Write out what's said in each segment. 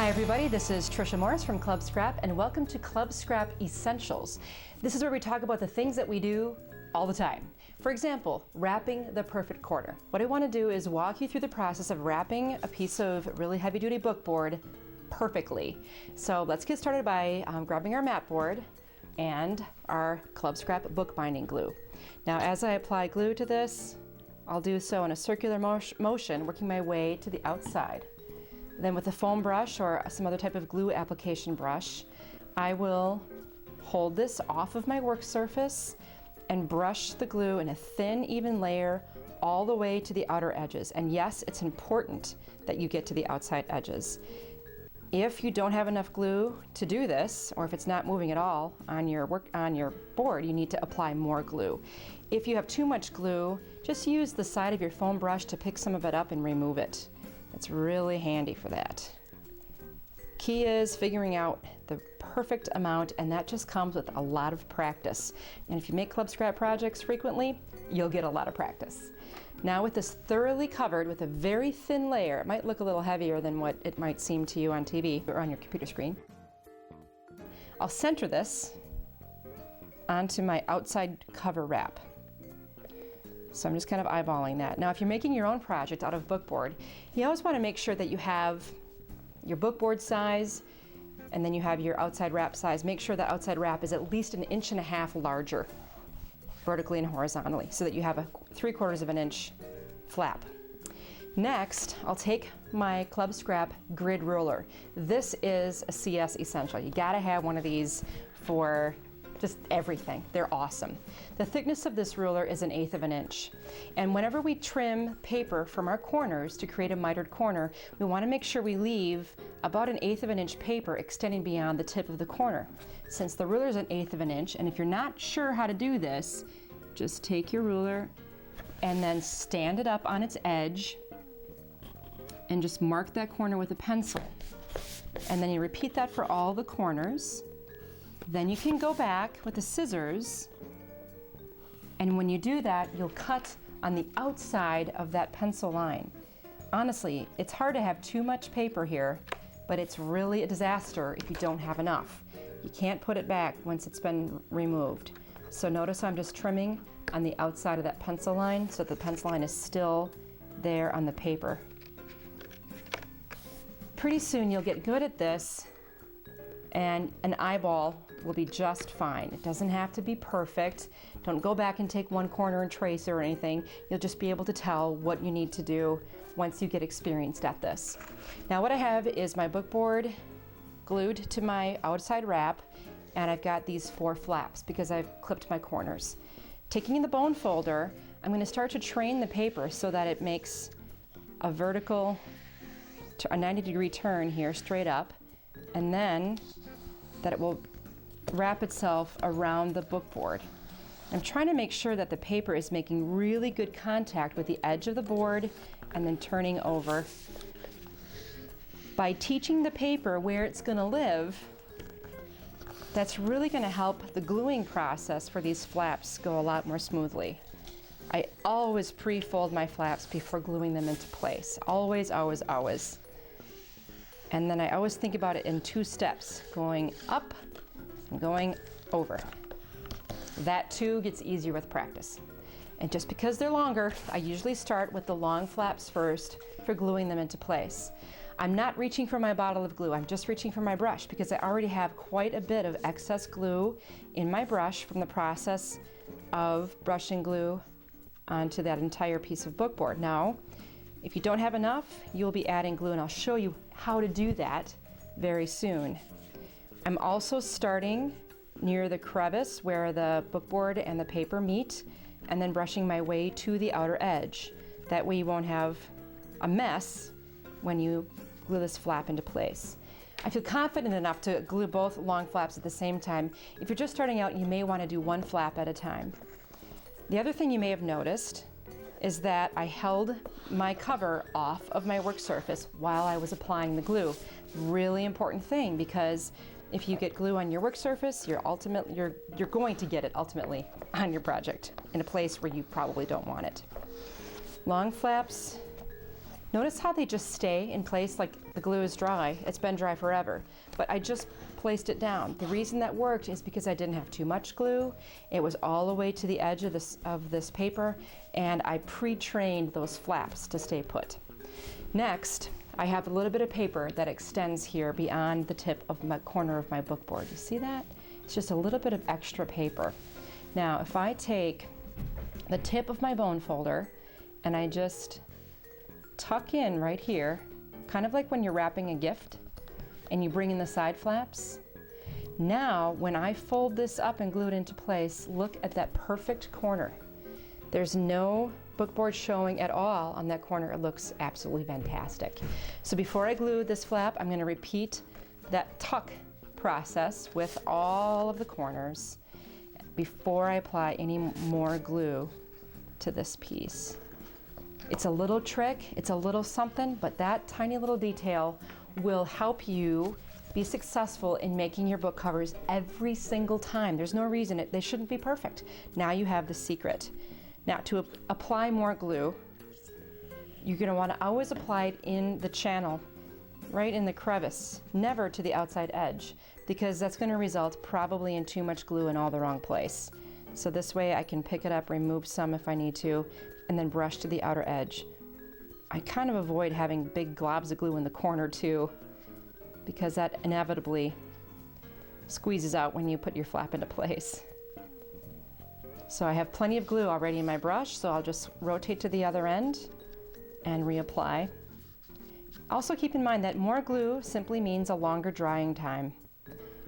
Hi everybody, this is Tricia Morris from Club Scrap and welcome to Club Scrap Essentials. This is where we talk about the things that we do all the time. For example, wrapping the perfect corner. What I want to do is walk you through the process of wrapping a piece of really heavy-duty bookboard perfectly. So let's get started by grabbing our mat board and our Club Scrap bookbinding glue. Now as I apply glue to this, I'll do so in a circular motion, working my way to the outside. Then with a foam brush or some other type of glue application brush, I will hold this off of my work surface and brush the glue in a thin, even layer all the way to the outer edges. And yes, it's important that you get to the outside edges. If you don't have enough glue to do this, or if it's not moving at all on your board, you need to apply more glue. If you have too much glue, just use the side of your foam brush to pick some of it up and remove it. It's really handy for that. Key is figuring out the perfect amount, and that just comes with a lot of practice. And if you make Club Scrap projects frequently, you'll get a lot of practice. Now with this thoroughly covered with a very thin layer, it might look a little heavier than what it might seem to you on TV or on your computer screen. I'll center this onto my outside cover wrap. So I'm just kind of eyeballing that. Now if you're making your own project out of bookboard, you always want to make sure that you have your bookboard size and then you have your outside wrap size. Make sure that outside wrap is at least 1.5 inches larger, vertically and horizontally, so that you have a 3/4 of an inch flap. Next, I'll take my Club Scrap grid ruler. This is a CS essential. You gotta have one of these for just everything. They're awesome. The thickness of this ruler is 1/8 of an inch. And whenever we trim paper from our corners to create a mitered corner, we want to make sure we leave about 1/8 of an inch paper extending beyond the tip of the corner. Since the ruler is 1/8 of an inch, and if you're not sure how to do this, just take your ruler and then stand it up on its edge and just mark that corner with a pencil. And then you repeat that for all the corners. Then you can go back with the scissors, and when you do that, you'll cut on the outside of that pencil line. Honestly, it's hard to have too much paper here, but it's really a disaster if you don't have enough. You can't put it back once it's been removed. So notice I'm just trimming on the outside of that pencil line so that the pencil line is still there on the paper. Pretty soon you'll get good at this, and an eyeball will be just fine. It doesn't have to be perfect. Don't go back and take one corner and trace or anything. You'll just be able to tell what you need to do once you get experienced at this. Now what I have is my bookboard glued to my outside wrap, and I've got these 4 flaps because I've clipped my corners. Taking the bone folder, I'm going to start to train the paper so that it makes a vertical, a 90-degree turn here straight up, and then that it will wrap itself around the bookboard. I'm trying to make sure that the paper is making really good contact with the edge of the board and then turning over. By teaching the paper where it's going to live, that's really going to help the gluing process for these flaps go a lot more smoothly. I always pre-fold my flaps before gluing them into place. Always, always, always. And then I always think about it in 2 steps, going up and going over. That too gets easier with practice. And just because they're longer, I usually start with the long flaps first for gluing them into place. I'm not reaching for my bottle of glue, I'm just reaching for my brush because I already have quite a bit of excess glue in my brush from the process of brushing glue onto that entire piece of bookboard. Now, if you don't have enough, you'll be adding glue, and I'll show you how to do that very soon. I'm also starting near the crevice where the bookboard and the paper meet, and then brushing my way to the outer edge. That way you won't have a mess when you glue this flap into place. I feel confident enough to glue both long flaps at the same time. If you're just starting out, you may want to do one flap at a time. The other thing you may have noticed is that I held my cover off of my work surface while I was applying the glue. Really important thing, because if you get glue on your work surface, you're going to get it ultimately on your project in a place where you probably don't want it. Long flaps Notice how they just stay in place like the glue is dry. It's been dry forever, but I just placed it down. The reason that worked is because I didn't have too much glue. It was all the way to the edge of this paper, and I pre-trained those flaps to stay put. Next, I have a little bit of paper that extends here beyond the tip of my corner of my book board. You see that? It's just a little bit of extra paper. Now, if I take the tip of my bone folder and I just tuck in right here, kind of like when you're wrapping a gift and you bring in the side flaps. Now, when I fold this up and glue it into place, look at that perfect corner. There's no bookboard showing at all on that corner. It looks absolutely fantastic. So before I glue this flap, I'm going to repeat that tuck process with all of the corners before I apply any more glue to this piece. It's a little trick, it's a little something, but that tiny little detail will help you be successful in making your book covers every single time. There's no reason they shouldn't be perfect. Now you have the secret. Now, to apply more glue, you're going to want to always apply it in the channel, right in the crevice, never to the outside edge, because that's going to result probably in too much glue in all the wrong place. So this way I can pick it up, remove some if I need to, and then brush to the outer edge. I kind of avoid having big globs of glue in the corner too, because that inevitably squeezes out when you put your flap into place. So I have plenty of glue already in my brush, so I'll just rotate to the other end and reapply. Also keep in mind that more glue simply means a longer drying time.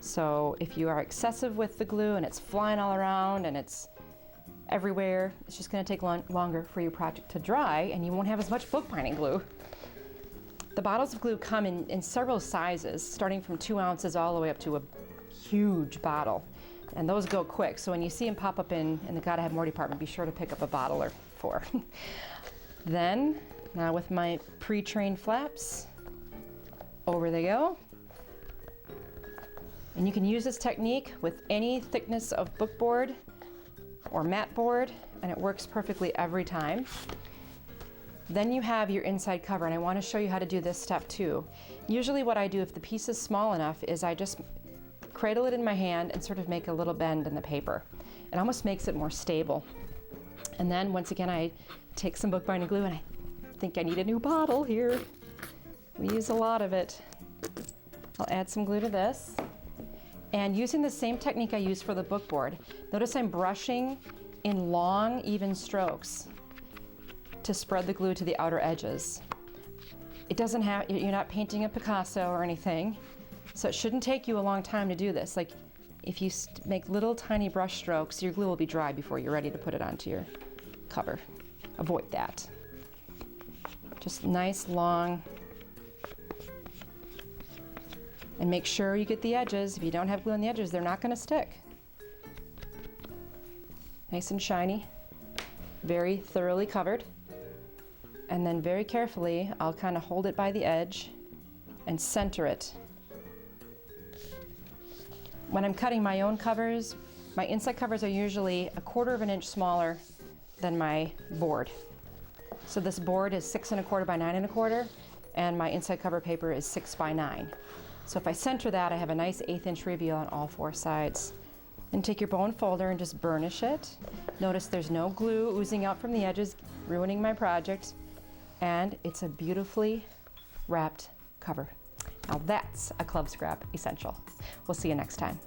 So if you are excessive with the glue and it's flying all around and it's everywhere, it's just going to take longer for your project to dry, and you won't have as much bookbinding glue. The bottles of glue come in several sizes, starting from 2 ounces all the way up to a huge bottle. And those go quick, so when you see them pop up in the Gotta Have More department, be sure to pick up a bottle or 4. Then, now with my pre-trained flaps, over they go. And you can use this technique with any thickness of bookboard or mat board, and it works perfectly every time. Then you have your inside cover, and I want to show you how to do this step too. Usually what I do, if the piece is small enough, is I just cradle it in my hand and sort of make a little bend in the paper. It almost makes it more stable. And then once again, I take some bookbinding glue, and I think I need a new bottle here. We use a lot of it. I'll add some glue to this. And using the same technique I use for the bookboard, notice I'm brushing in long, even strokes to spread the glue to the outer edges. It doesn't have, you're not painting a Picasso or anything, so it shouldn't take you a long time to do this. Like, if you make little tiny brush strokes, your glue will be dry before you're ready to put it onto your cover. Avoid that. Just nice, long, and make sure you get the edges. If you don't have glue on the edges, they're not going to stick. Nice and shiny, very thoroughly covered. And then very carefully, I'll kind of hold it by the edge and center it. When I'm cutting my own covers, my inside covers are usually 1/4 of an inch smaller than my board. So this board is 6 1/4 by 9 1/4, and my inside cover paper is 6 by 9. So if I center that, I have a nice 1/8 inch reveal on all 4 sides. And take your bone folder and just burnish it. Notice there's no glue oozing out from the edges, ruining my project. And it's a beautifully wrapped cover. Now that's a Club Scrap essential. We'll see you next time.